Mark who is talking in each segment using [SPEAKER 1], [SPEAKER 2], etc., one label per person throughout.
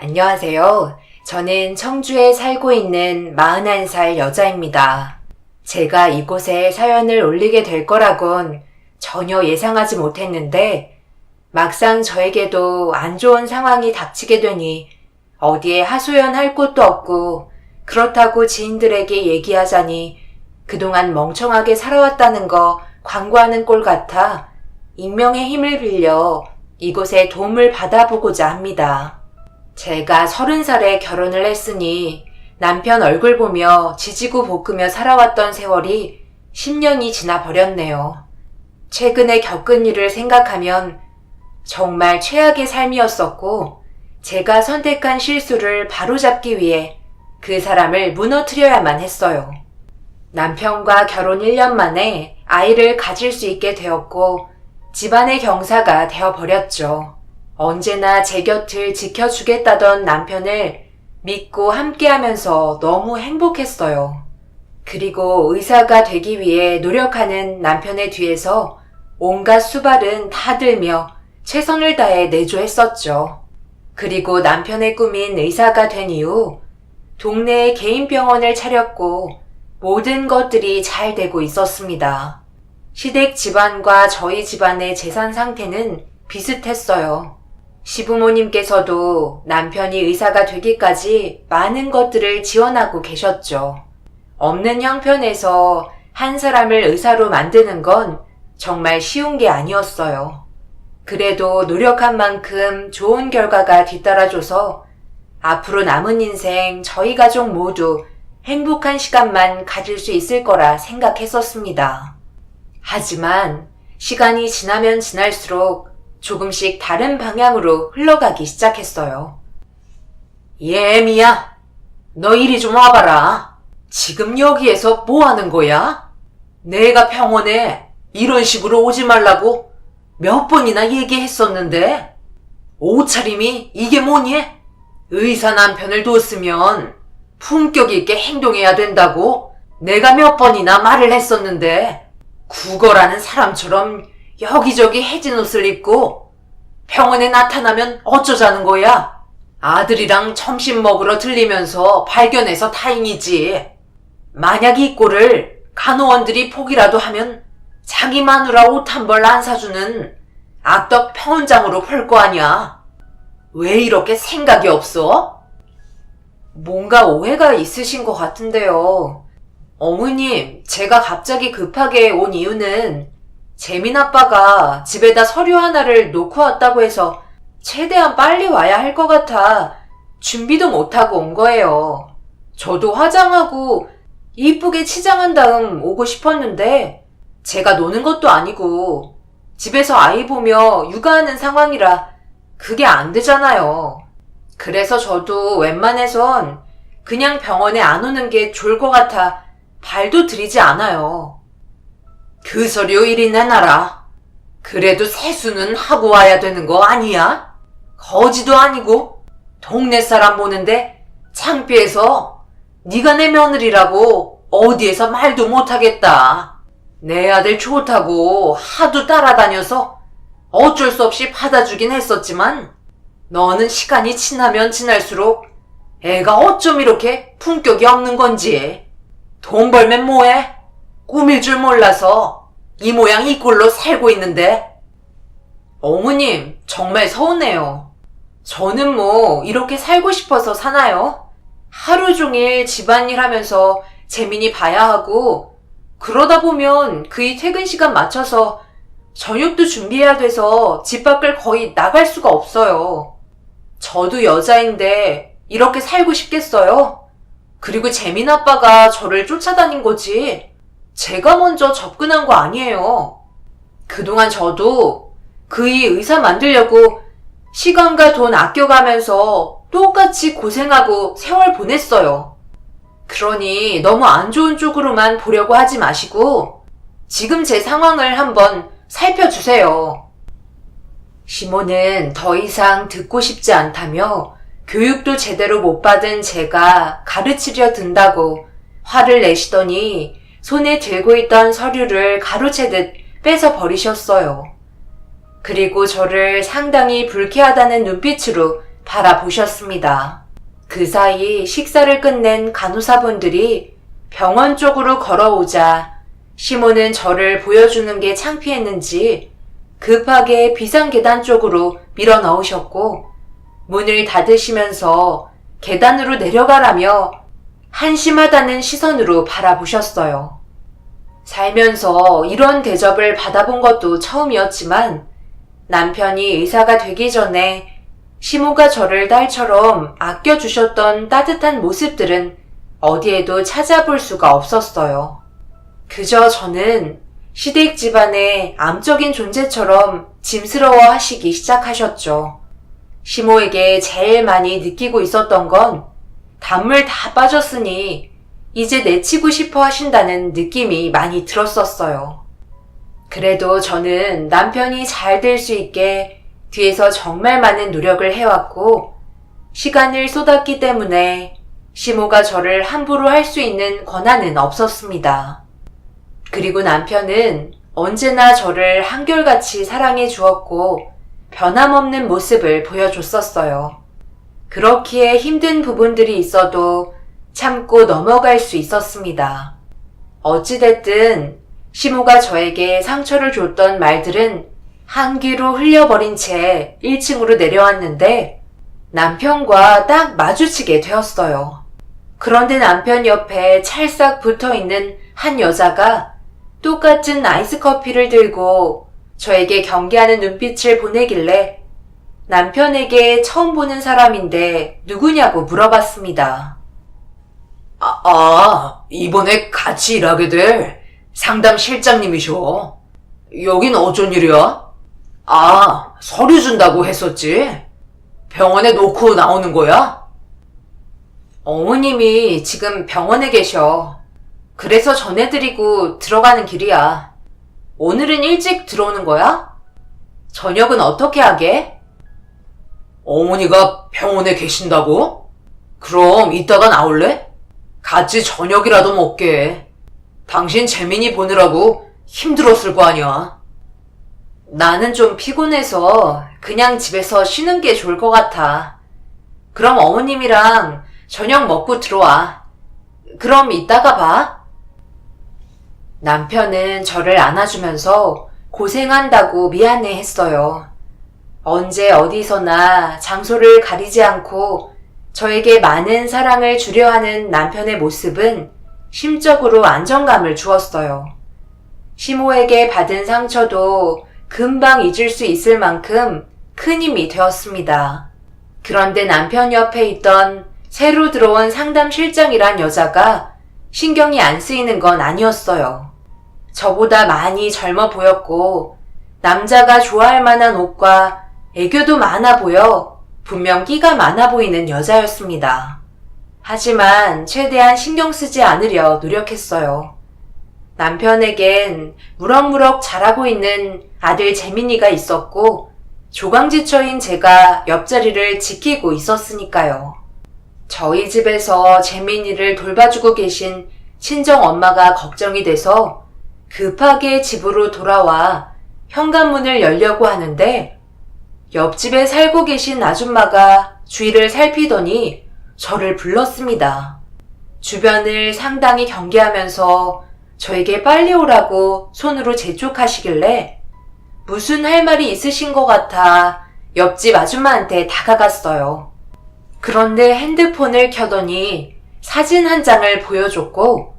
[SPEAKER 1] 안녕하세요. 저는 청주에 살고 있는 41살 여자입니다. 제가 이곳에 사연을 올리게 될 거라곤 전혀 예상하지 못했는데 막상 저에게도 안 좋은 상황이 닥치게 되니 어디에 하소연할 곳도 없고 그렇다고 지인들에게 얘기하자니 그동안 멍청하게 살아왔다는 거 광고하는 꼴 같아 익명의 힘을 빌려 이곳에 도움을 받아보고자 합니다. 제가 30살에 결혼을 했으니 남편 얼굴 보며 지지고 볶으며 살아왔던 세월이 10년이 지나 버렸네요. 최근에 겪은 일을 생각하면 정말 최악의 삶이었었고 제가 선택한 실수를 바로잡기 위해 그 사람을 무너뜨려야만 했어요. 남편과 결혼 1년 만에 아이를 가질 수 있게 되었고 집안의 경사가 되어버렸죠. 언제나 제 곁을 지켜주겠다던 남편을 믿고 함께하면서 너무 행복했어요. 그리고 의사가 되기 위해 노력하는 남편의 뒤에서 온갖 수발은 다 들며 최선을 다해 내조했었죠. 그리고 남편의 꿈인 의사가 된 이후 동네에 개인 병원을 차렸고 모든 것들이 잘 되고 있었습니다. 시댁 집안과 저희 집안의 재산 상태는 비슷했어요. 시부모님께서도 남편이 의사가 되기까지 많은 것들을 지원하고 계셨죠. 없는 형편에서 한 사람을 의사로 만드는 건 정말 쉬운 게 아니었어요. 그래도 노력한 만큼 좋은 결과가 뒤따라줘서 앞으로 남은 인생 저희 가족 모두 행복한 시간만 가질 수 있을 거라 생각했었습니다. 하지만 시간이 지나면 지날수록 조금씩 다른 방향으로 흘러가기 시작했어요. 예미야, 너 이리 좀 와봐라. 지금 여기에서 뭐 하는 거야? 내가 병원에 이런 식으로 오지 말라고 몇 번이나 얘기했었는데 옷차림이 이게 뭐니? 의사 남편을 뒀으면 품격 있게 행동해야 된다고 내가 몇 번이나 말을 했었는데 구걸하는 사람처럼 여기저기 해진 옷을 입고 병원에 나타나면 어쩌자는 거야? 아들이랑 점심 먹으러 들리면서 발견해서 다행이지. 만약 이 꼴을 간호원들이 보기라도 하면 자기 마누라 옷 한 벌 안 사주는 악덕 평원장으로 볼 거 아니야. 왜 이렇게 생각이 없어? 뭔가 오해가 있으신 것 같은데요. 어머님, 제가 갑자기 급하게 온 이유는 재민 아빠가 집에다 서류 하나를 놓고 왔다고 해서 최대한 빨리 와야 할 것 같아 준비도 못하고 온 거예요. 저도 화장하고 이쁘게 치장한 다음 오고 싶었는데 제가 노는 것도 아니고 집에서 아이 보며 육아하는 상황이라 그게 안 되잖아요. 그래서 저도 웬만해선 그냥 병원에 안 오는 게 좋을 것 같아 발도 들이지 않아요. 그 서류 이리 내놔라. 그래도 세수는 하고 와야 되는 거 아니야? 거지도 아니고 동네 사람 보는데 창피해서 네가 내 며느리라고 어디에서 말도 못하겠다. 내 아들 좋다고 하도 따라다녀서 어쩔 수 없이 받아주긴 했었지만 너는 시간이 지나면 지날수록 애가 어쩜 이렇게 품격이 없는 건지. 돈 벌면 뭐해? 꾸밀 줄 몰라서 이 모양 이 꼴로 살고 있는데. 어머님, 정말 서운해요. 저는 뭐 이렇게 살고 싶어서 사나요? 하루 종일 집안일 하면서 재민이 봐야 하고 그러다 보면 그의 퇴근 시간 맞춰서 저녁도 준비해야 돼서 집 밖을 거의 나갈 수가 없어요. 저도 여자인데 이렇게 살고 싶겠어요? 그리고 재민 아빠가 저를 쫓아다닌 거지 제가 먼저 접근한 거 아니에요. 그동안 저도 그의 의사 만들려고 시간과 돈 아껴가면서 똑같이 고생하고 세월 보냈어요. 그러니 너무 안 좋은 쪽으로만 보려고 하지 마시고 지금 제 상황을 한번 살펴주세요. 시모는 더 이상 듣고 싶지 않다며 교육도 제대로 못 받은 제가 가르치려 든다고 화를 내시더니 손에 들고 있던 서류를 가로채듯 뺏어 버리셨어요. 그리고 저를 상당히 불쾌하다는 눈빛으로 바라보셨습니다. 그 사이 식사를 끝낸 간호사분들이 병원 쪽으로 걸어오자 시모는 저를 보여주는 게 창피했는지 급하게 비상계단 쪽으로 밀어 넣으셨고 문을 닫으시면서 계단으로 내려가라며 한심하다는 시선으로 바라보셨어요. 살면서 이런 대접을 받아본 것도 처음이었지만 남편이 의사가 되기 전에 시모가 저를 딸처럼 아껴주셨던 따뜻한 모습들은 어디에도 찾아볼 수가 없었어요. 그저 저는 시댁 집안의 암적인 존재처럼 짐스러워 하시기 시작하셨죠. 시모에게 제일 많이 느끼고 있었던 건 단물 다 빠졌으니 이제 내치고 싶어 하신다는 느낌이 많이 들었었어요. 그래도 저는 남편이 잘 될 수 있게 뒤에서 정말 많은 노력을 해왔고 시간을 쏟았기 때문에 시모가 저를 함부로 할 수 있는 권한은 없었습니다. 그리고 남편은 언제나 저를 한결같이 사랑해 주었고 변함없는 모습을 보여줬었어요. 그렇기에 힘든 부분들이 있어도 참고 넘어갈 수 있었습니다. 어찌됐든 시모가 저에게 상처를 줬던 말들은 한 귀로 흘려버린 채 1층으로 내려왔는데 남편과 딱 마주치게 되었어요. 그런데 남편 옆에 찰싹 붙어있는 한 여자가 똑같은 아이스 커피를 들고 저에게 경계하는 눈빛을 보내길래 남편에게 처음 보는 사람인데 누구냐고 물어봤습니다. 이번에 같이 일하게 될 상담 실장님이셔. 여긴 어쩐 일이야? 서류 준다고 했었지. 병원에 놓고 나오는 거야? 어머님이 지금 병원에 계셔. 그래서 전해드리고 들어가는 길이야. 오늘은 일찍 들어오는 거야? 저녁은 어떻게 하게? 어머니가 병원에 계신다고? 그럼 이따가 나올래? 같이 저녁이라도 먹게. 당신 재민이 보느라고 힘들었을 거 아니야. 나는 좀 피곤해서 그냥 집에서 쉬는 게 좋을 것 같아. 그럼 어머님이랑 저녁 먹고 들어와. 그럼 이따가 봐. 남편은 저를 안아주면서 고생한다고 미안해 했어요. 언제 어디서나 장소를 가리지 않고 저에게 많은 사랑을 주려 하는 남편의 모습은 심적으로 안정감을 주었어요. 시모에게 받은 상처도 금방 잊을 수 있을 만큼 큰 힘이 되었습니다. 그런데 남편 옆에 있던 새로 들어온 상담 실장이란 여자가 신경이 안 쓰이는 건 아니었어요. 저보다 많이 젊어 보였고 남자가 좋아할 만한 옷과 애교도 많아 보여 분명 끼가 많아 보이는 여자였습니다. 하지만 최대한 신경 쓰지 않으려 노력했어요. 남편에겐 무럭무럭 자라고 있는 아들 재민이가 있었고 조강지처인 제가 옆자리를 지키고 있었으니까요. 저희 집에서 재민이를 돌봐주고 계신 친정엄마가 걱정이 돼서 급하게 집으로 돌아와 현관문을 열려고 하는데 옆집에 살고 계신 아줌마가 주위를 살피더니 저를 불렀습니다. 주변을 상당히 경계하면서 저에게 빨리 오라고 손으로 재촉하시길래 무슨 할 말이 있으신 것 같아 옆집 아줌마한테 다가갔어요. 그런데 핸드폰을 켜더니 사진 한 장을 보여줬고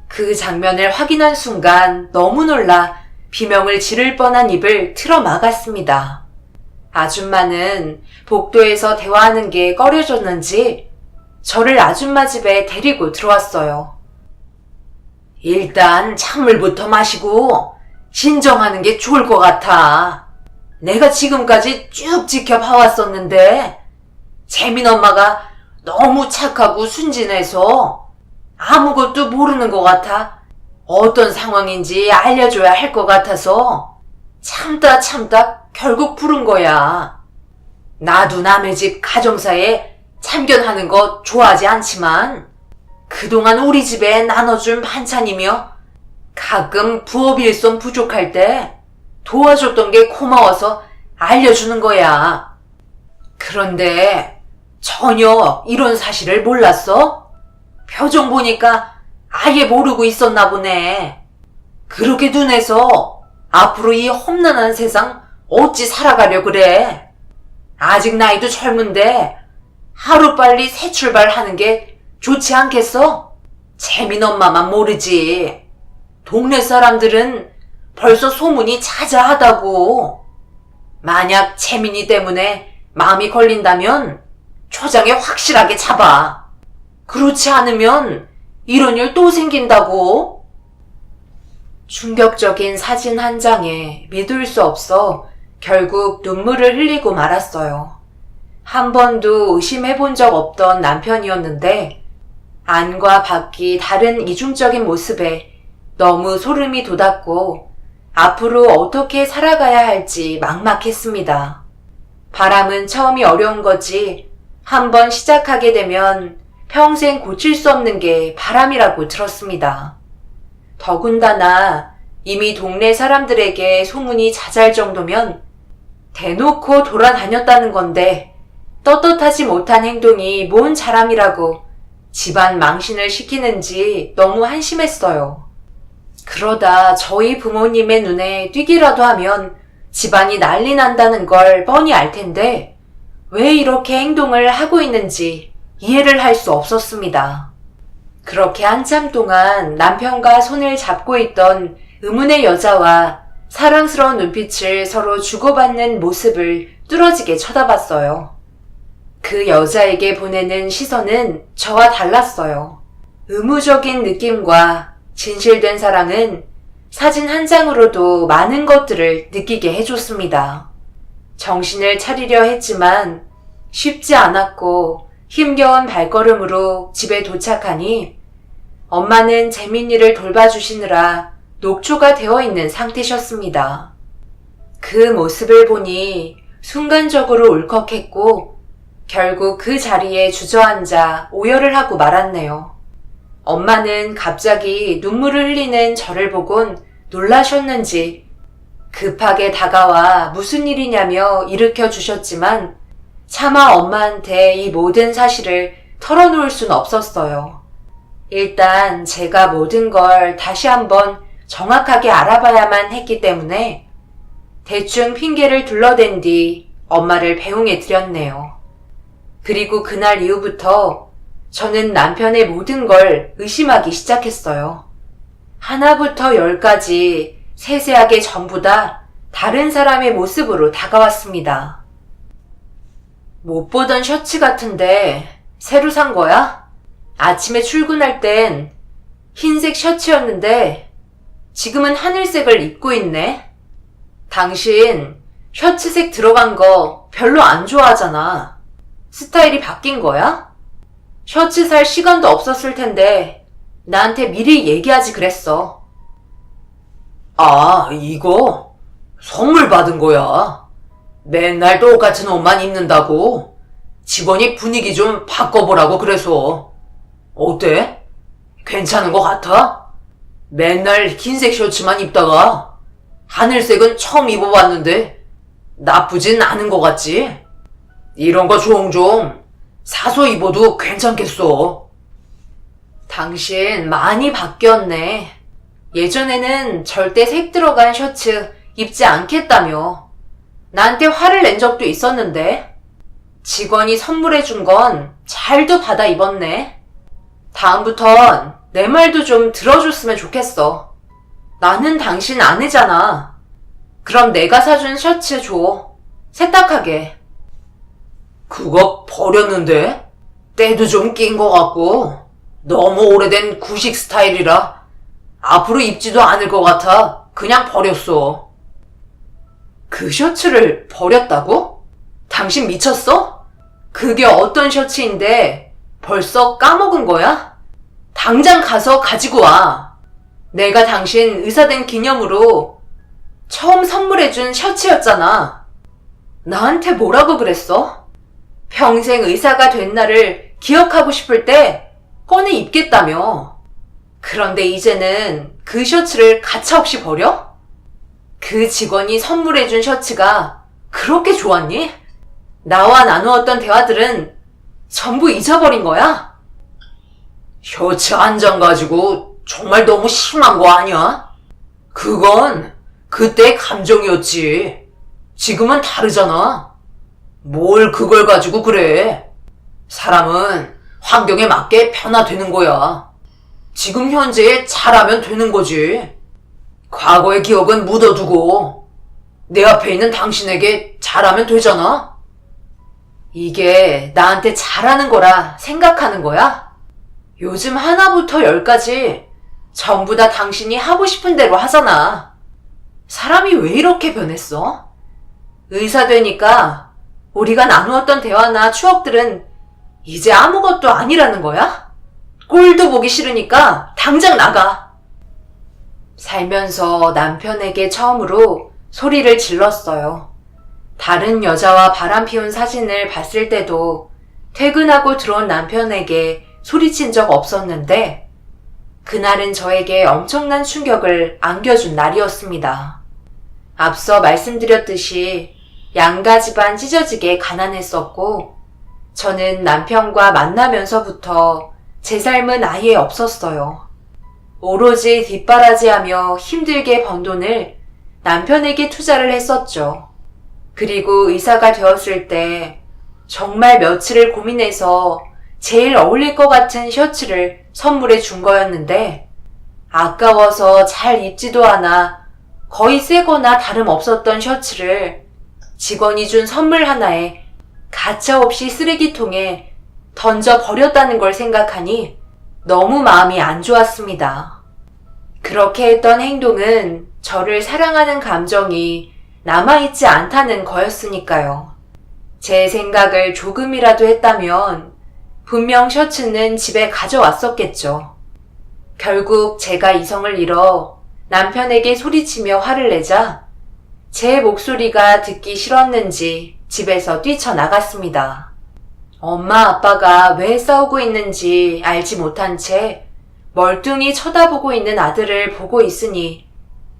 [SPEAKER 1] 그 장면을 확인한 순간 너무 놀라 비명을 지를 뻔한 입을 틀어 막았습니다. 아줌마는 복도에서 대화하는 게 꺼려졌는지 저를 아줌마 집에 데리고 들어왔어요. 일단 찬물부터 마시고 진정하는 게 좋을 것 같아. 내가 지금까지 쭉 지켜봐왔었는데 재민 엄마가 너무 착하고 순진해서 아무것도 모르는 것 같아. 어떤 상황인지 알려줘야 할 것 같아서 참다 결국 부른 거야. 나도 남의 집 가정사에 참견하는 거 좋아하지 않지만 그동안 우리 집에 나눠준 반찬이며 가끔 부업 일손 부족할 때 도와줬던 게 고마워서 알려주는 거야. 그런데 전혀 이런 사실을 몰랐어? 표정 보니까 아예 모르고 있었나 보네. 그렇게 눈에서 앞으로 이 험난한 세상 어찌 살아가려 그래? 아직 나이도 젊은데 하루빨리 새 출발하는 게 좋지 않겠어? 재민 엄마만 모르지. 동네 사람들은 벌써 소문이 자자하다고. 만약 재민이 때문에 마음이 걸린다면 초장에 확실하게 잡아. 그렇지 않으면 이런 일 또 생긴다고. 충격적인 사진 한 장에 믿을 수 없어 결국 눈물을 흘리고 말았어요. 한 번도 의심해본 적 없던 남편이었는데 안과 밖이 다른 이중적인 모습에 너무 소름이 돋았고 앞으로 어떻게 살아가야 할지 막막했습니다. 바람은 처음이 어려운 거지 한번 시작하게 되면 평생 고칠 수 없는 게 바람이라고 들었습니다. 더군다나 이미 동네 사람들에게 소문이 자자할 정도면 대놓고 돌아다녔다는 건데 떳떳하지 못한 행동이 뭔 자랑이라고 집안 망신을 시키는지 너무 한심했어요. 그러다 저희 부모님의 눈에 띄기라도 하면 집안이 난리 난다는 걸 뻔히 알 텐데 왜 이렇게 행동을 하고 있는지 이해를 할 수 없었습니다. 그렇게 한참 동안 남편과 손을 잡고 있던 의문의 여자와 사랑스러운 눈빛을 서로 주고받는 모습을 뚫어지게 쳐다봤어요. 그 여자에게 보내는 시선은 저와 달랐어요. 의무적인 느낌과 진실된 사랑은 사진 한 장으로도 많은 것들을 느끼게 해줬습니다. 정신을 차리려 했지만 쉽지 않았고 힘겨운 발걸음으로 집에 도착하니 엄마는 재민이를 돌봐주시느라 녹초가 되어 있는 상태셨습니다. 그 모습을 보니 순간적으로 울컥했고 결국 그 자리에 주저앉아 오열을 하고 말았네요. 엄마는 갑자기 눈물을 흘리는 저를 보곤 놀라셨는지 급하게 다가와 무슨 일이냐며 일으켜 주셨지만 차마 엄마한테 이 모든 사실을 털어놓을 순 없었어요. 일단 제가 모든 걸 다시 한번 정확하게 알아봐야만 했기 때문에 대충 핑계를 둘러댄 뒤 엄마를 배웅해 드렸네요. 그리고 그날 이후부터 저는 남편의 모든 걸 의심하기 시작했어요. 하나부터 열까지 세세하게 전부 다 다른 사람의 모습으로 다가왔습니다. 못 보던 셔츠 같은데 새로 산 거야? 아침에 출근할 땐 흰색 셔츠였는데 지금은 하늘색을 입고 있네. 당신 셔츠색 들어간 거 별로 안 좋아하잖아. 스타일이 바뀐 거야? 셔츠 살 시간도 없었을 텐데 나한테 미리 얘기하지 그랬어. 아, 이거 선물 받은 거야. 맨날 똑같은 옷만 입는다고 직원이 분위기 좀 바꿔보라고 그래서. 어때? 괜찮은 것 같아? 맨날 흰색 셔츠만 입다가 하늘색은 처음 입어봤는데 나쁘진 않은 것 같지? 이런 거 종종 사서 입어도 괜찮겠어. 당신 많이 바뀌었네. 예전에는 절대 색 들어간 셔츠 입지 않겠다며 나한테 화를 낸 적도 있었는데 직원이 선물해준 건 잘도 받아 입었네. 다음부턴 내 말도 좀 들어줬으면 좋겠어. 나는 당신 아내잖아. 그럼 내가 사준 셔츠 줘. 세탁하게. 그거 버렸는데? 때도 좀 낀 것 같고 너무 오래된 구식 스타일이라 앞으로 입지도 않을 것 같아 그냥 버렸어. 그 셔츠를 버렸다고? 당신 미쳤어? 그게 어떤 셔츠인데 벌써 까먹은 거야? 당장 가서 가지고 와. 내가 당신 의사된 기념으로 처음 선물해준 셔츠였잖아. 나한테 뭐라고 그랬어? 평생 의사가 된 날을 기억하고 싶을 때 꺼내 입겠다며. 그런데 이제는 그 셔츠를 가차없이 버려? 그 직원이 선물해준 셔츠가 그렇게 좋았니? 나와 나누었던 대화들은 전부 잊어버린 거야? 셔츠 한 장 가지고 정말 너무 심한 거 아니야? 그건 그때의 감정이었지. 지금은 다르잖아. 뭘 그걸 가지고 그래. 사람은 환경에 맞게 변화되는 거야. 지금 현재에 잘하면 되는 거지. 과거의 기억은 묻어두고 내 앞에 있는 당신에게 잘하면 되잖아. 이게 나한테 잘하는 거라 생각하는 거야? 요즘 하나부터 열까지 전부 다 당신이 하고 싶은 대로 하잖아. 사람이 왜 이렇게 변했어? 의사 되니까 우리가 나누었던 대화나 추억들은 이제 아무것도 아니라는 거야? 꼴도 보기 싫으니까 당장 나가. 살면서 남편에게 처음으로 소리를 질렀어요. 다른 여자와 바람 피운 사진을 봤을 때도 퇴근하고 들어온 남편에게 소리친 적 없었는데 그날은 저에게 엄청난 충격을 안겨준 날이었습니다. 앞서 말씀드렸듯이 양가 집안 찢어지게 가난했었고 저는 남편과 만나면서부터 제 삶은 아예 없었어요. 오로지 뒷바라지하며 힘들게 번 돈을 남편에게 투자를 했었죠. 그리고 의사가 되었을 때 정말 며칠을 고민해서 제일 어울릴 것 같은 셔츠를 선물해 준 거였는데 아까워서 잘 입지도 않아 거의 새거나 다름없었던 셔츠를 직원이 준 선물 하나에 가차없이 쓰레기통에 던져 버렸다는 걸 생각하니 너무 마음이 안 좋았습니다. 그렇게 했던 행동은 저를 사랑하는 감정이 남아있지 않다는 거였으니까요. 제 생각을 조금이라도 했다면 분명 셔츠는 집에 가져왔었겠죠. 결국 제가 이성을 잃어 남편에게 소리치며 화를 내자 제 목소리가 듣기 싫었는지 집에서 뛰쳐나갔습니다. 엄마 아빠가 왜 싸우고 있는지 알지 못한 채 멀뚱히 쳐다보고 있는 아들을 보고 있으니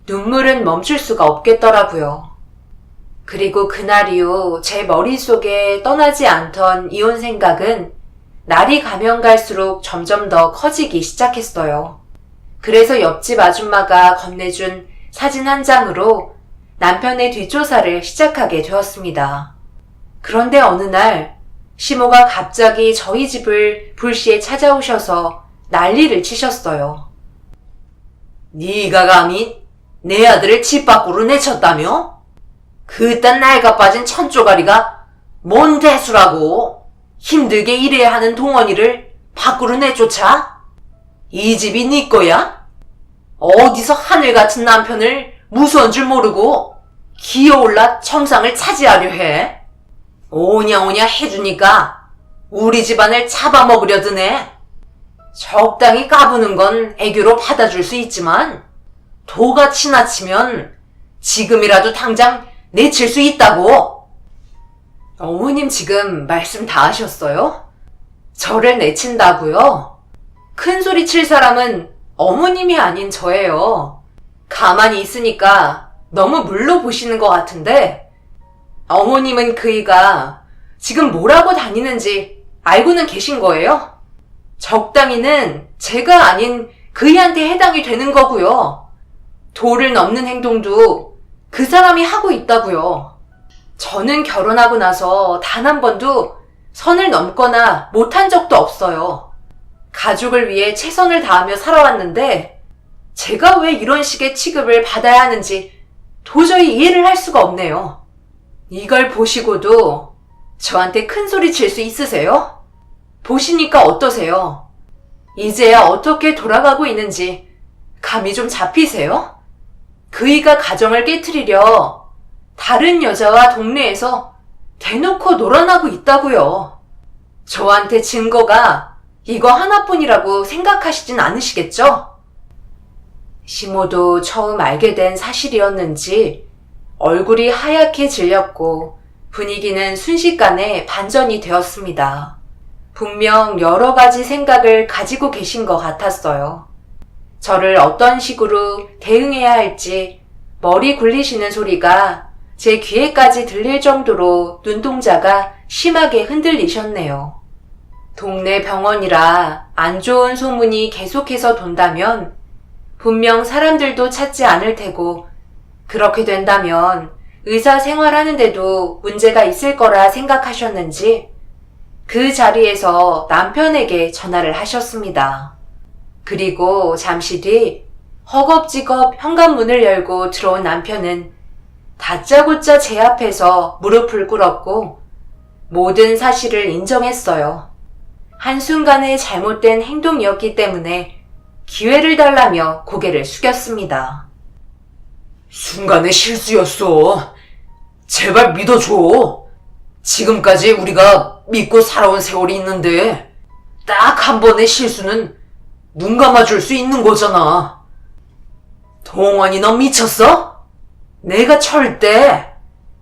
[SPEAKER 1] 눈물은 멈출 수가 없겠더라고요. 그리고 그날 이후 제 머릿속에 떠나지 않던 이혼 생각은 날이 가면 갈수록 점점 더 커지기 시작했어요. 그래서 옆집 아줌마가 건네준 사진 한 장으로 남편의 뒷조사를 시작하게 되었습니다. 그런데 어느 날 시모가 갑자기 저희 집을 불시에 찾아오셔서 난리를 치셨어요. 네가 감히 내 아들을 집 밖으로 내쳤다며? 그딴 낡아 빠진 천쪼가리가 뭔 대수라고 힘들게 일해야 하는 동원이를 밖으로 내쫓아? 이 집이 네 거야? 어디서 하늘 같은 남편을 무서운 줄 모르고 기어올라 청상을 차지하려 해? 오냐오냐 해주니까 우리 집안을 잡아먹으려 드네. 적당히 까부는 건 애교로 받아줄 수 있지만 도가 지나치면 지금이라도 당장 내칠 수 있다고. 어머님 지금 말씀 다 하셨어요? 저를 내친다고요? 큰 소리 칠 사람은 어머님이 아닌 저예요. 가만히 있으니까 너무 물러 보시는 것 같은데 어머님은 그이가 지금 뭐라고 다니는지 알고는 계신 거예요? 적당히는 제가 아닌 그이한테 해당이 되는 거고요. 도를 넘는 행동도 그 사람이 하고 있다고요. 저는 결혼하고 나서 단 한 번도 선을 넘거나 못한 적도 없어요. 가족을 위해 최선을 다하며 살아왔는데 제가 왜 이런 식의 취급을 받아야 하는지 도저히 이해를 할 수가 없네요. 이걸 보시고도 저한테 큰 소리 칠 수 있으세요? 보시니까 어떠세요? 이제야 어떻게 돌아가고 있는지 감이 좀 잡히세요? 그이가 가정을 깨트리려 다른 여자와 동네에서 대놓고 놀아나고 있다고요. 저한테 증거가 이거 하나뿐이라고 생각하시진 않으시겠죠? 시모도 처음 알게 된 사실이었는지 얼굴이 하얗게 질렸고 분위기는 순식간에 반전이 되었습니다. 분명 여러 가지 생각을 가지고 계신 것 같았어요. 저를 어떤 식으로 대응해야 할지 머리 굴리시는 소리가 제 귀에까지 들릴 정도로 눈동자가 심하게 흔들리셨네요. 동네 병원이라 안 좋은 소문이 계속해서 돈다면 분명 사람들도 찾지 않을 테고, 그렇게 된다면 의사 생활하는데도 문제가 있을 거라 생각하셨는지 그 자리에서 남편에게 전화를 하셨습니다. 그리고 잠시 뒤 허겁지겁 현관문을 열고 들어온 남편은 다짜고짜 제 앞에서 무릎을 꿇었고 모든 사실을 인정했어요. 한순간의 잘못된 행동이었기 때문에 기회를 달라며 고개를 숙였습니다. 순간의 실수였어. 제발 믿어줘. 지금까지 우리가 믿고 살아온 세월이 있는데 딱 한 번의 실수는 눈 감아줄 수 있는 거잖아. 동원이 너 미쳤어? 내가 절대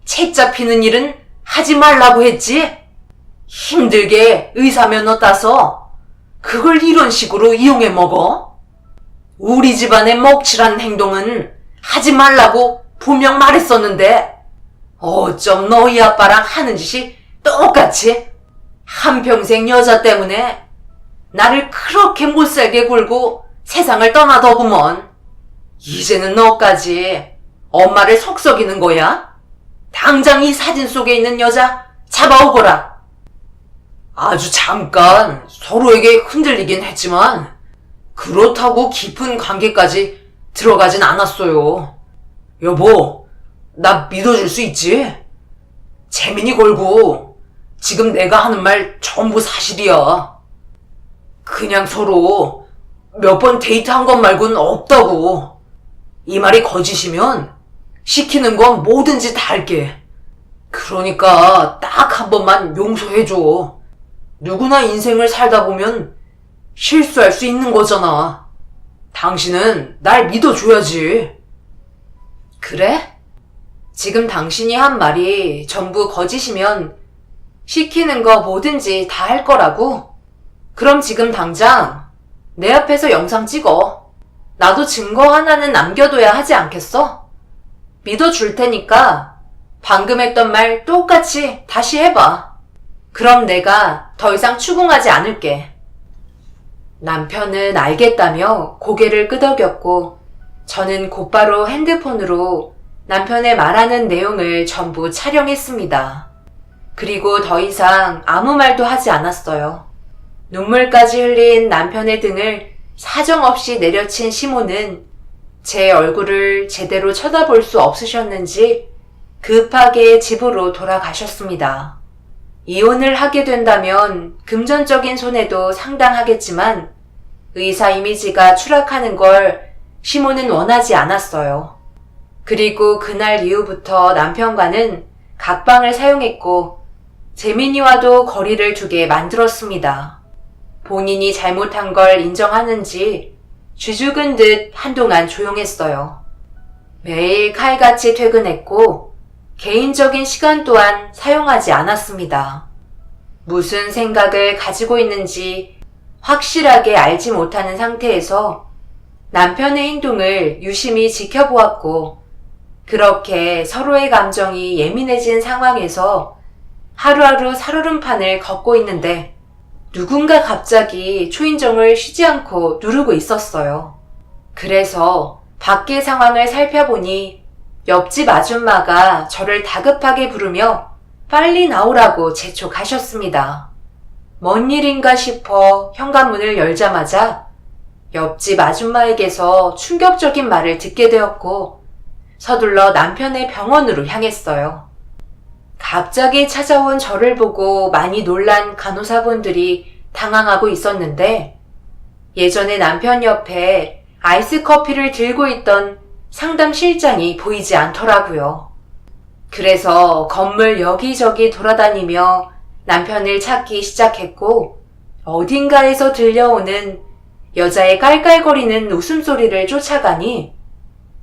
[SPEAKER 1] 책 잡히는 일은 하지 말라고 했지? 힘들게 의사 면허 따서 그걸 이런 식으로 이용해 먹어? 우리 집안의 먹칠한 행동은 하지 말라고 분명 말했었는데 어쩜 너희 아빠랑 하는 짓이 똑같이 한평생 여자 때문에 나를 그렇게 못살게 굴고 세상을 떠나더구먼. 이제는 너까지 엄마를 속썩이는 거야? 당장 이 사진 속에 있는 여자 잡아오거라. 아주 잠깐 서로에게 흔들리긴 했지만 그렇다고 깊은 관계까지 들어가진 않았어요. 여보, 나 믿어줄 수 있지? 재민이 걸고 지금 내가 하는 말 전부 사실이야. 그냥 서로 몇 번 데이트한 것 말고는 없다고. 이 말이 거짓이면 시키는 건 뭐든지 다 할게. 그러니까 딱 한 번만 용서해줘. 누구나 인생을 살다 보면 실수할 수 있는 거잖아. 당신은 날 믿어줘야지. 그래? 지금 당신이 한 말이 전부 거짓이면 시키는 거 뭐든지 다 할 거라고? 그럼 지금 당장 내 앞에서 영상 찍어. 나도 증거 하나는 남겨둬야 하지 않겠어? 믿어줄 테니까 방금 했던 말 똑같이 다시 해봐. 그럼 내가 더 이상 추궁하지 않을게. 남편은 알겠다며 고개를 끄덕였고 저는 곧바로 핸드폰으로 남편의 말하는 내용을 전부 촬영했습니다. 그리고 더 이상 아무 말도 하지 않았어요. 눈물까지 흘린 남편의 등을 사정없이 내려친 시모는 제 얼굴을 제대로 쳐다볼 수 없으셨는지 급하게 집으로 돌아가셨습니다. 이혼을 하게 된다면 금전적인 손해도 상당하겠지만 의사 이미지가 추락하는 걸 시모는 원하지 않았어요. 그리고 그날 이후부터 남편과는 각방을 사용했고 재민이와도 거리를 두게 만들었습니다. 본인이 잘못한 걸 인정하는지 쥐죽은 듯 한동안 조용했어요. 매일 칼같이 퇴근했고 개인적인 시간 또한 사용하지 않았습니다. 무슨 생각을 가지고 있는지 확실하게 알지 못하는 상태에서 남편의 행동을 유심히 지켜보았고 그렇게 서로의 감정이 예민해진 상황에서 하루하루 살얼음판을 걷고 있는데 누군가 갑자기 초인종을 쉬지 않고 누르고 있었어요. 그래서 밖의 상황을 살펴보니 옆집 아줌마가 저를 다급하게 부르며 빨리 나오라고 재촉하셨습니다. 뭔 일인가 싶어 현관문을 열자마자 옆집 아줌마에게서 충격적인 말을 듣게 되었고 서둘러 남편의 병원으로 향했어요. 갑자기 찾아온 저를 보고 많이 놀란 간호사분들이 당황하고 있었는데 예전에 남편 옆에 아이스 커피를 들고 있던 상담실장이 보이지 않더라고요. 그래서 건물 여기저기 돌아다니며 남편을 찾기 시작했고 어딘가에서 들려오는 여자의 깔깔거리는 웃음소리를 쫓아가니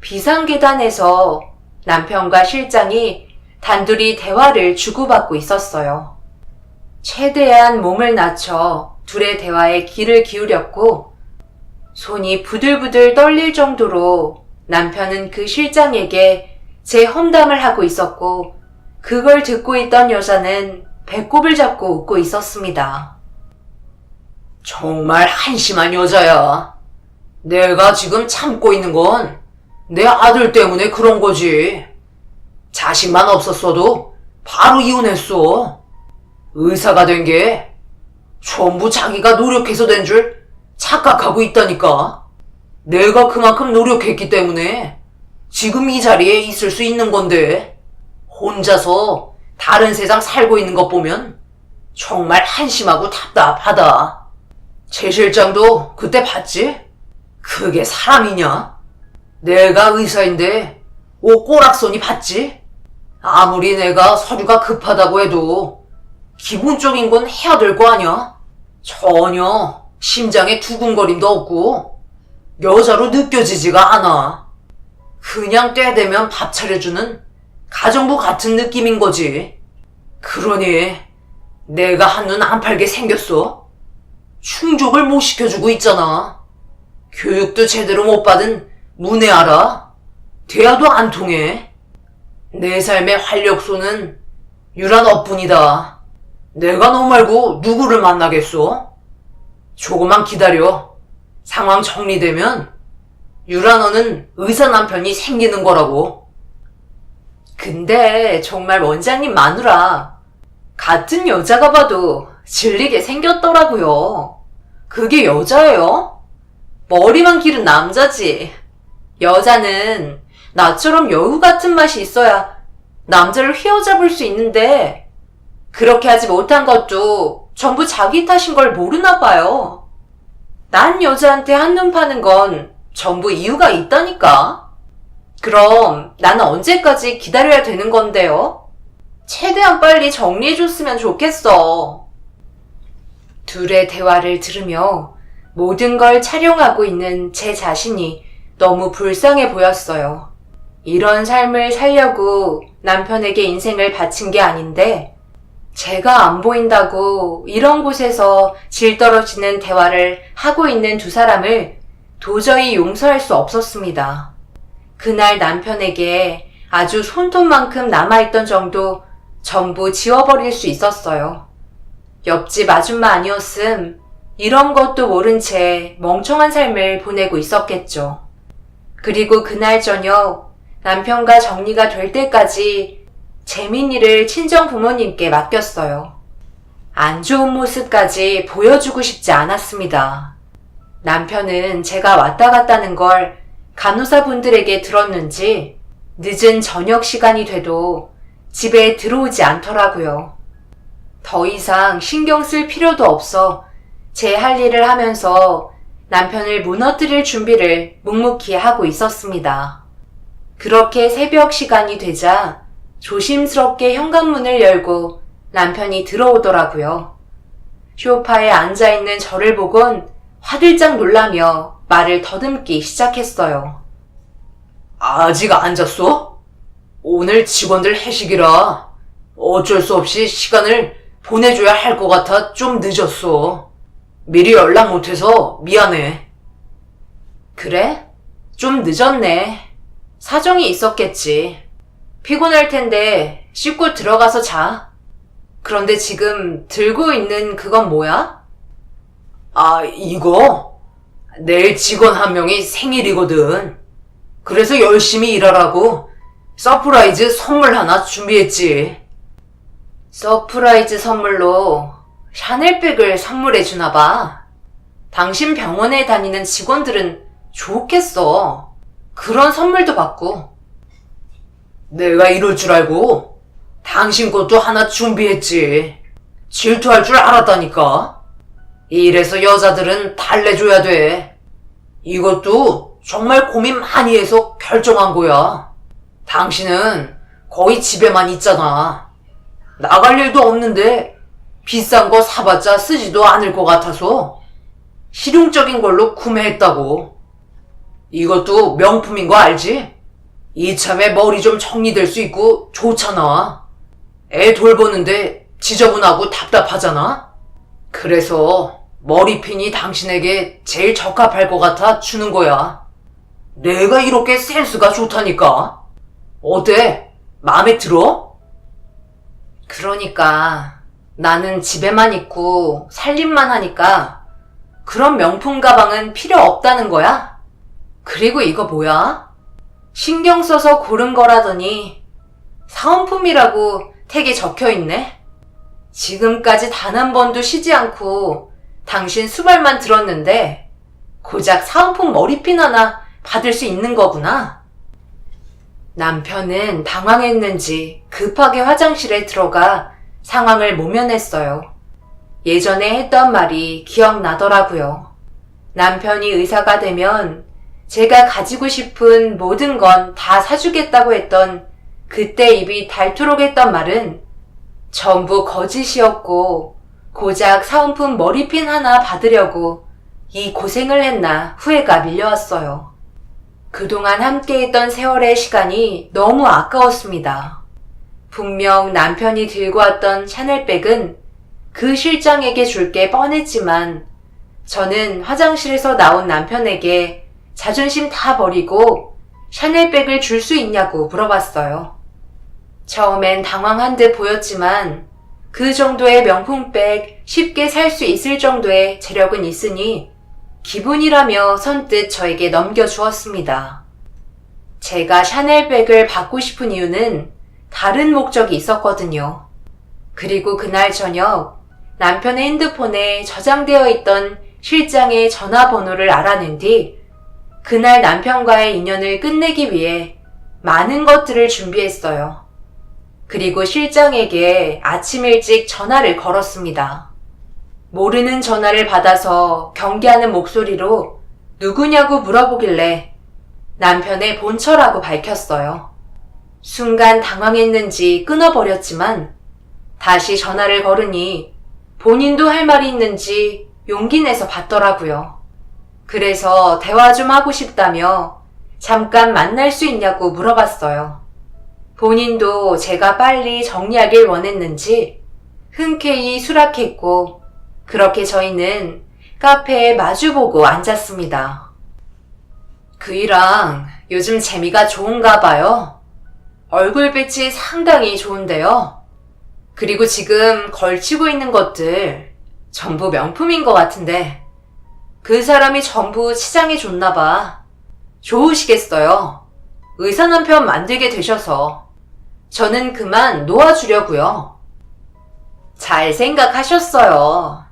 [SPEAKER 1] 비상계단에서 남편과 실장이 단둘이 대화를 주고받고 있었어요. 최대한 몸을 낮춰 둘의 대화에 귀를 기울였고 손이 부들부들 떨릴 정도로 남편은 그 실장에게
[SPEAKER 2] 제 험담을 하고 있었고 그걸 듣고 있던 여자는 배꼽을 잡고 웃고 있었습니다.
[SPEAKER 1] 정말 한심한 여자야. 내가 지금 참고 있는 건 내 아들 때문에 그런 거지. 자식만 없었어도 바로 이혼했어. 의사가 된 게 전부 자기가 노력해서 된 줄 착각하고 있다니까. 내가 그만큼 노력했기 때문에 지금 이 자리에 있을 수 있는 건데 혼자서 다른 세상 살고 있는 것 보면 정말 한심하고 답답하다. 최 실장도 그때 봤지? 그게 사람이냐? 내가 의사인데 옷꼬락서니 봤지? 아무리 내가 서류가 급하다고 해도 기본적인 건 해야 될 거 아냐? 전혀 심장에 두근거림도 없고 여자로 느껴지지가 않아. 그냥 때 되면 밥 차려주는 가정부 같은 느낌인 거지. 그러니 내가 한눈 안 팔게 생겼어. 충족을 못 시켜주고 있잖아. 교육도 제대로 못 받은 문외아라. 대화도 안 통해. 내 삶의 활력소는 유라 너뿐이다. 내가 너 말고 누구를 만나겠어? 조금만 기다려. 상황 정리되면 유라 너는 의사 남편이 생기는 거라고.
[SPEAKER 2] 근데 정말 원장님 마누라 같은 여자가 봐도 질리게 생겼더라고요. 그게 여자예요? 머리만 기른 남자지. 여자는 나처럼 여우 같은 맛이 있어야 남자를 휘어잡을 수 있는데 그렇게 하지 못한 것도 전부 자기 탓인 걸 모르나 봐요. 난 여자한테 한눈 파는 건 전부 이유가 있다니까. 그럼 나는 언제까지 기다려야 되는 건데요? 최대한 빨리 정리해줬으면 좋겠어. 둘의 대화를 들으며 모든 걸 촬영하고 있는 제 자신이 너무 불쌍해 보였어요. 이런 삶을 살려고 남편에게 인생을 바친 게 아닌데 제가 안 보인다고 이런 곳에서 질 떨어지는 대화를 하고 있는 두 사람을 도저히 용서할 수 없었습니다. 그날 남편에게 아주 손톱만큼 남아있던 정도 전부 지워버릴 수 있었어요. 옆집 아줌마 아니었음 이런 것도 모른 채 멍청한 삶을 보내고 있었겠죠. 그리고 그날 저녁 남편과 정리가 될 때까지 재민이를 친정 부모님께 맡겼어요. 안 좋은 모습까지 보여주고 싶지 않았습니다. 남편은 제가 왔다 갔다는 걸 간호사분들에게 들었는지 늦은 저녁 시간이 돼도 집에 들어오지 않더라고요. 더 이상 신경 쓸 필요도 없어 제 할 일을 하면서 남편을 무너뜨릴 준비를 묵묵히 하고 있었습니다. 그렇게 새벽 시간이 되자 조심스럽게 현관문을 열고 남편이 들어오더라고요. 소파에 앉아있는 저를 보곤 화들짝 놀라며 말을 더듬기 시작했어요.
[SPEAKER 1] 아직 안 잤어? 오늘 직원들 회식이라 어쩔 수 없이 시간을 보내줘야 할 것 같아 좀 늦었어. 미리 연락 못해서 미안해.
[SPEAKER 2] 그래? 좀 늦었네. 사정이 있었겠지. 피곤할 텐데 씻고 들어가서 자. 그런데 지금 들고 있는 그건 뭐야?
[SPEAKER 1] 아, 이거? 내일 직원 한 명이 생일이거든. 그래서 열심히 일하라고 서프라이즈 선물 하나 준비했지.
[SPEAKER 2] 서프라이즈 선물로 샤넬백을 선물해 주나 봐. 당신 병원에 다니는 직원들은 좋겠어. 그런 선물도 받고.
[SPEAKER 1] 내가 이럴 줄 알고 당신 것도 하나 준비했지. 질투할 줄 알았다니까. 이래서 여자들은 달래줘야 돼. 이것도 정말 고민 많이 해서 결정한 거야. 당신은 거의 집에만 있잖아. 나갈 일도 없는데 비싼 거 사봤자 쓰지도 않을 것 같아서 실용적인 걸로 구매했다고. 이것도 명품인 거 알지? 이참에 머리 좀 정리될 수 있고 좋잖아. 애 돌보는데 지저분하고 답답하잖아? 그래서 머리핀이 당신에게 제일 적합할 것 같아 주는 거야. 내가 이렇게 센스가 좋다니까. 어때? 마음에 들어?
[SPEAKER 2] 그러니까 나는 집에만 있고 살림만 하니까 그런 명품 가방은 필요 없다는 거야? 그리고 이거 뭐야? 신경 써서 고른 거라더니 사은품이라고 택에 적혀 있네? 지금까지 단 한 번도 쉬지 않고 당신 수발만 들었는데 고작 사은품 머리핀 하나 받을 수 있는 거구나. 남편은 당황했는지 급하게 화장실에 들어가 상황을 모면했어요. 예전에 했던 말이 기억나더라고요. 남편이 의사가 되면 제가 가지고 싶은 모든 건 다 사주겠다고 했던 그때 입이 닳도록 했던 말은 전부 거짓이었고 고작 사은품 머리핀 하나 받으려고 이 고생을 했나 후회가 밀려왔어요. 그동안 함께했던 세월의 시간이 너무 아까웠습니다. 분명 남편이 들고 왔던 샤넬백은 그 실장에게 줄 게 뻔했지만 저는 화장실에서 나온 남편에게 자존심 다 버리고 샤넬백을 줄 수 있냐고 물어봤어요. 처음엔 당황한 듯 보였지만 그 정도의 명품백 쉽게 살 수 있을 정도의 재력은 있으니 기분이라며 선뜻 저에게 넘겨주었습니다. 제가 샤넬백을 받고 싶은 이유는 다른 목적이 있었거든요. 그리고 그날 저녁 남편의 핸드폰에 저장되어 있던 실장의 전화번호를 알아낸 뒤 그날 남편과의 인연을 끝내기 위해 많은 것들을 준비했어요. 그리고 실장에게 아침 일찍 전화를 걸었습니다. 모르는 전화를 받아서 경계하는 목소리로 누구냐고 물어보길래 남편의 본처라고 밝혔어요. 순간 당황했는지 끊어버렸지만 다시 전화를 걸으니 본인도 할 말이 있는지 용기 내서 받더라고요. 그래서 대화 좀 하고 싶다며 잠깐 만날 수 있냐고 물어봤어요. 본인도 제가 빨리 정리하길 원했는지 흔쾌히 수락했고 그렇게 저희는 카페에 마주보고 앉았습니다. 그이랑 요즘 재미가 좋은가 봐요. 얼굴빛이 상당히 좋은데요. 그리고 지금 걸치고 있는 것들 전부 명품인 것 같은데 그 사람이 전부 치장해 줬나 봐. 좋으시겠어요. 의사 남편 만들게 되셔서 저는 그만 놓아주려고요. 잘 생각하셨어요.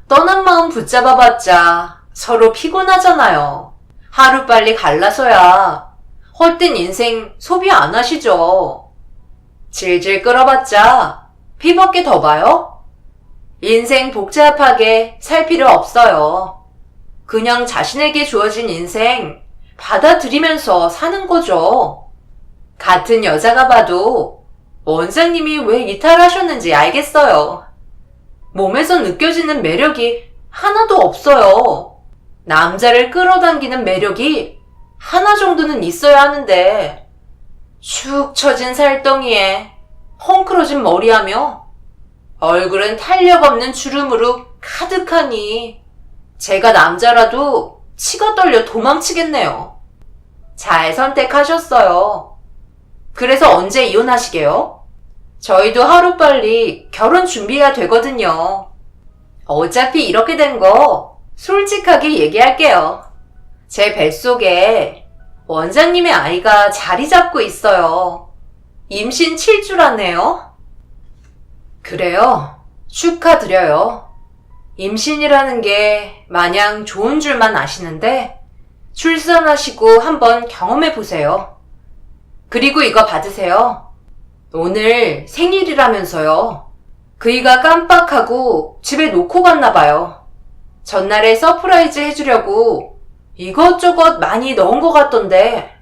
[SPEAKER 2] 떠난 마음 붙잡아봤자 서로 피곤하잖아요. 하루빨리 갈라서야 헛된 인생 소비 안 하시죠. 질질 끌어봤자 피밖에 더 봐요? 인생 복잡하게 살 필요 없어요. 그냥 자신에게 주어진 인생 받아들이면서 사는 거죠. 같은 여자가 봐도 원장님이 왜 이탈하셨는지 알겠어요. 몸에서 느껴지는 매력이 하나도 없어요. 남자를 끌어당기는 매력이 하나 정도는 있어야 하는데 축 처진 살덩이에 헝클어진 머리하며 얼굴은 탄력 없는 주름으로 가득하니 제가 남자라도 치가 떨려 도망치겠네요. 잘 선택하셨어요. 그래서 언제 이혼하시게요? 저희도 하루빨리 결혼 준비해야 되거든요. 어차피 이렇게 된 거 솔직하게 얘기할게요. 제 뱃속에 원장님의 아이가 자리 잡고 있어요. 임신 7주라네요. 그래요. 축하드려요. 임신이라는 게 마냥 좋은 줄만 아시는데 출산하시고 한번 경험해보세요. 그리고 이거 받으세요. 오늘 생일이라면서요. 그이가 깜빡하고 집에 놓고 갔나 봐요. 전날에 서프라이즈 해주려고 이것저것 많이 넣은 것 같던데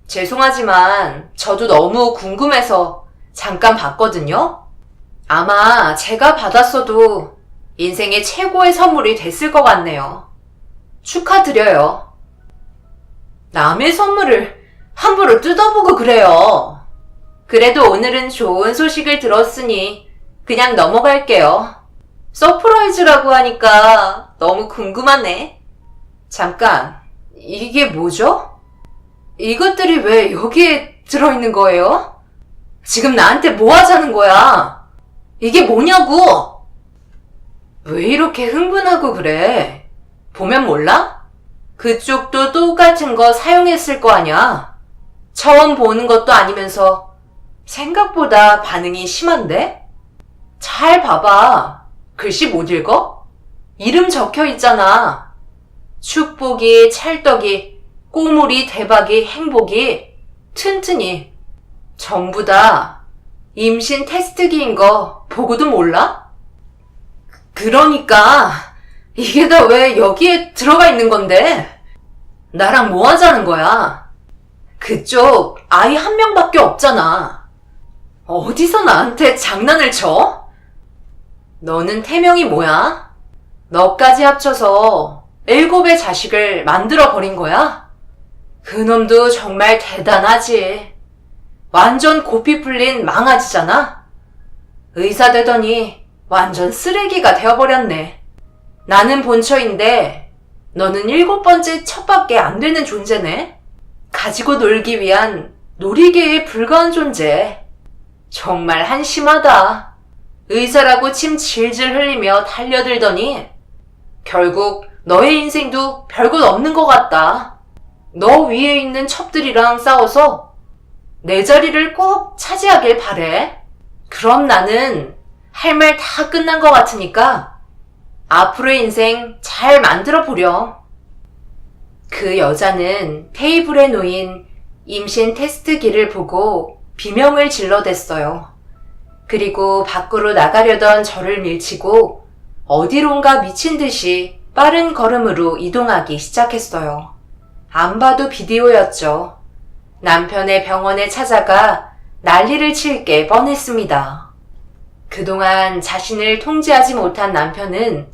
[SPEAKER 2] 죄송하지만 저도 너무 궁금해서 잠깐 봤거든요. 아마 제가 받았어도 인생의 최고의 선물이 됐을 것 같네요. 축하드려요. 남의 선물을 함부로 뜯어보고 그래요. 그래도 오늘은 좋은 소식을 들었으니 그냥 넘어갈게요. 서프라이즈라고 하니까 너무 궁금하네. 잠깐, 이게 뭐죠? 이것들이 왜 여기에 들어있는 거예요? 지금 나한테 뭐 하자는 거야? 이게 뭐냐고! 왜 이렇게 흥분하고 그래? 보면 몰라? 그쪽도 똑같은 거 사용했을 거 아냐? 처음 보는 것도 아니면서 생각보다 반응이 심한데? 잘 봐봐. 글씨 못 읽어? 이름 적혀 있잖아. 축복이, 찰떡이, 꼬물이, 대박이, 행복이, 튼튼이. 전부 다 임신 테스트기인 거 보고도 몰라? 그러니까 이게 다 왜 여기에 들어가 있는 건데? 나랑 뭐 하자는 거야? 그쪽 아이 한 명밖에 없잖아. 어디서 나한테 장난을 쳐? 너는 태명이 뭐야? 너까지 합쳐서 7의 자식을 만들어버린 거야? 그놈도 정말 대단하지. 완전 고삐 풀린 망아지잖아? 의사 되더니 완전 쓰레기가 되어버렸네. 나는 본처인데 너는 7번째 첩밖에 안 되는 존재네? 가지고 놀기 위한 놀이개에 불과한 존재. 정말 한심하다. 의사라고 침 질질 흘리며 달려들더니 결국 너의 인생도 별것 없는 것 같다. 너 위에 있는 첩들이랑 싸워서 내 자리를 꼭 차지하길 바래. 그럼 나는 할 말 다 끝난 것 같으니까 앞으로의 인생 잘 만들어 보렴. 그 여자는 테이블에 놓인 임신 테스트기를 보고 비명을 질러댔어요. 그리고 밖으로 나가려던 저를 밀치고 어디론가 미친 듯이 빠른 걸음으로 이동하기 시작했어요. 안 봐도 비디오였죠. 남편의 병원에 찾아가 난리를 칠 게 뻔했습니다. 그동안 자신을 통제하지 못한 남편은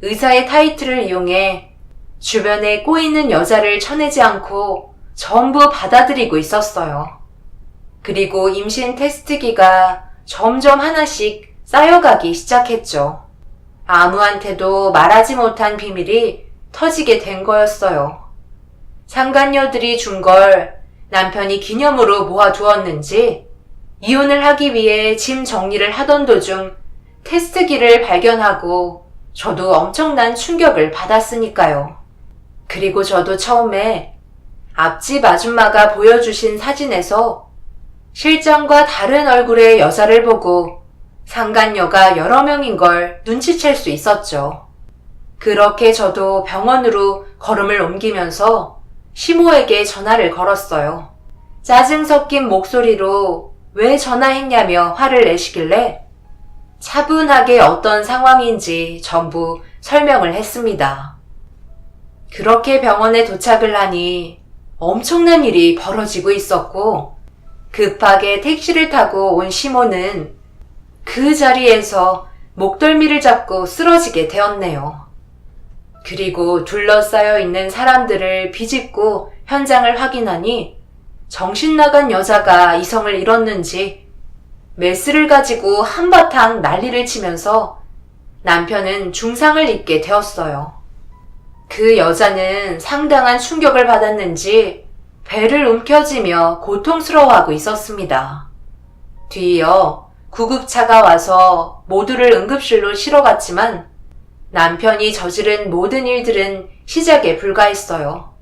[SPEAKER 2] 의사의 타이틀을 이용해 주변에 꼬이는 여자를 쳐내지 않고 전부 받아들이고 있었어요. 그리고 임신 테스트기가 점점 하나씩 쌓여가기 시작했죠. 아무한테도 말하지 못한 비밀이 터지게 된 거였어요. 상간녀들이 준 걸 남편이 기념으로 모아두었는지 이혼을 하기 위해 짐 정리를 하던 도중 테스트기를 발견하고 저도 엄청난 충격을 받았으니까요. 그리고 저도 처음에 앞집 아줌마가 보여주신 사진에서 실장과 다른 얼굴의 여자를 보고 상간녀가 여러 명인 걸 눈치챌 수 있었죠. 그렇게 저도 병원으로 걸음을 옮기면서 시모에게 전화를 걸었어요. 짜증 섞인 목소리로 왜 전화했냐며 화를 내시길래 차분하게 어떤 상황인지 전부 설명을 했습니다. 그렇게 병원에 도착을 하니 엄청난 일이 벌어지고 있었고 급하게 택시를 타고 온 시모는 그 자리에서 목덜미를 잡고 쓰러지게 되었네요. 그리고 둘러싸여 있는 사람들을 비집고 현장을 확인하니 정신 나간 여자가 이성을 잃었는지 메스를 가지고 한바탕 난리를 치면서 남편은 중상을 입게 되었어요. 그 여자는 상당한 충격을 받았는지 배를 움켜쥐며 고통스러워하고 있었습니다. 뒤이어 구급차가 와서 모두를 응급실로 실어갔지만 남편이 저지른 모든 일들은 시작에 불과했어요.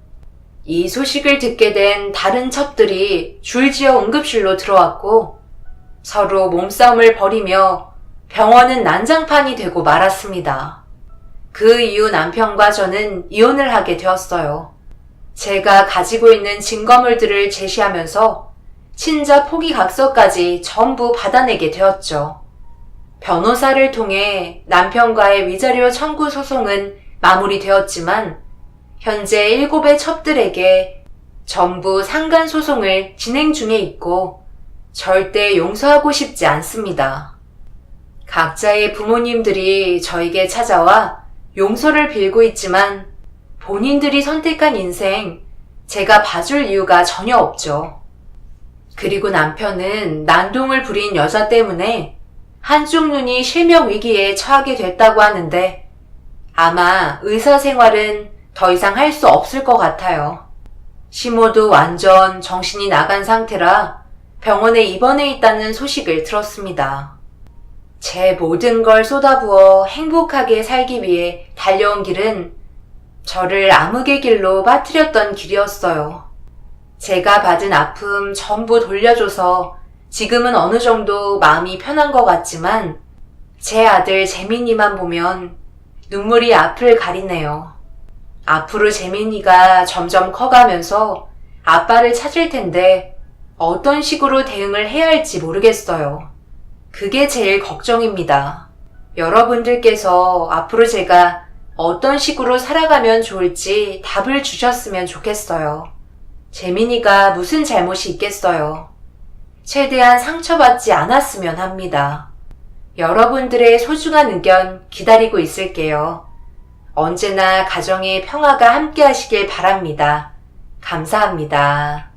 [SPEAKER 2] 이 소식을 듣게 된 다른 첩들이 줄지어 응급실로 들어왔고 서로 몸싸움을 벌이며 병원은 난장판이 되고 말았습니다. 그 이후 남편과 저는 이혼을 하게 되었어요. 제가 가지고 있는 증거물들을 제시하면서 친자 포기각서까지 전부 받아내게 되었죠. 변호사를 통해 남편과의 위자료 청구 소송은 마무리되었지만 현재 7의 첩들에게 전부 상간소송을 진행 중에 있고 절대 용서하고 싶지 않습니다. 각자의 부모님들이 저에게 찾아와 용서를 빌고 있지만 본인들이 선택한 인생 제가 봐줄 이유가 전혀 없죠. 그리고 남편은 난동을 부린 여자 때문에 한쪽 눈이 실명 위기에 처하게 됐다고 하는데 아마 의사 생활은 더 이상 할 수 없을 것 같아요. 시모도 완전 정신이 나간 상태라 병원에 입원해 있다는 소식을 들었습니다. 제 모든 걸 쏟아부어 행복하게 살기 위해 달려온 길은 저를 암흑의 길로 빠뜨렸던 길이었어요. 제가 받은 아픔 전부 돌려줘서 지금은 어느 정도 마음이 편한 것 같지만 제 아들 재민이만 보면 눈물이 앞을 가리네요. 앞으로 재민이가 점점 커가면서 아빠를 찾을 텐데 어떤 식으로 대응을 해야 할지 모르겠어요. 그게 제일 걱정입니다. 여러분들께서 앞으로 제가 어떤 식으로 살아가면 좋을지 답을 주셨으면 좋겠어요. 재민이가 무슨 잘못이 있겠어요. 최대한 상처받지 않았으면 합니다. 여러분들의 소중한 의견 기다리고 있을게요. 언제나 가정의 평화가 함께 하시길 바랍니다. 감사합니다.